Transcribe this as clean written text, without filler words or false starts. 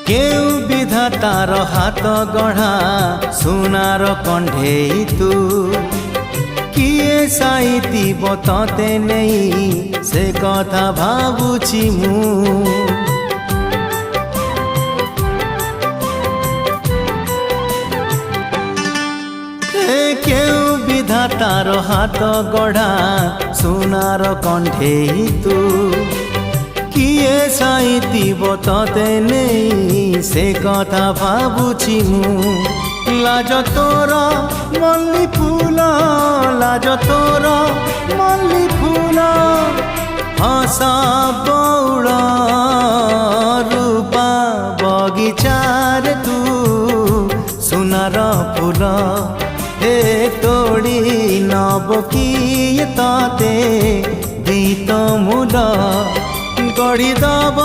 केउ विधातार हाथ गढ़ा सुनार कंढेई तू किए साइतिब तते नहीं से कथा भाबुछि मु केउ विधातार हाथ गढ़ा सुनार कंढेई तू किए साइतिब तते नहीं से कथा भाबुछि मु लाज तोर मल्ली फूल लाज तोर मल्ली फूल हसा बौल रूपा बगीचार तू सुनार फूल हे तोड़ी नब किए तते दीत मूल गढ़ी दब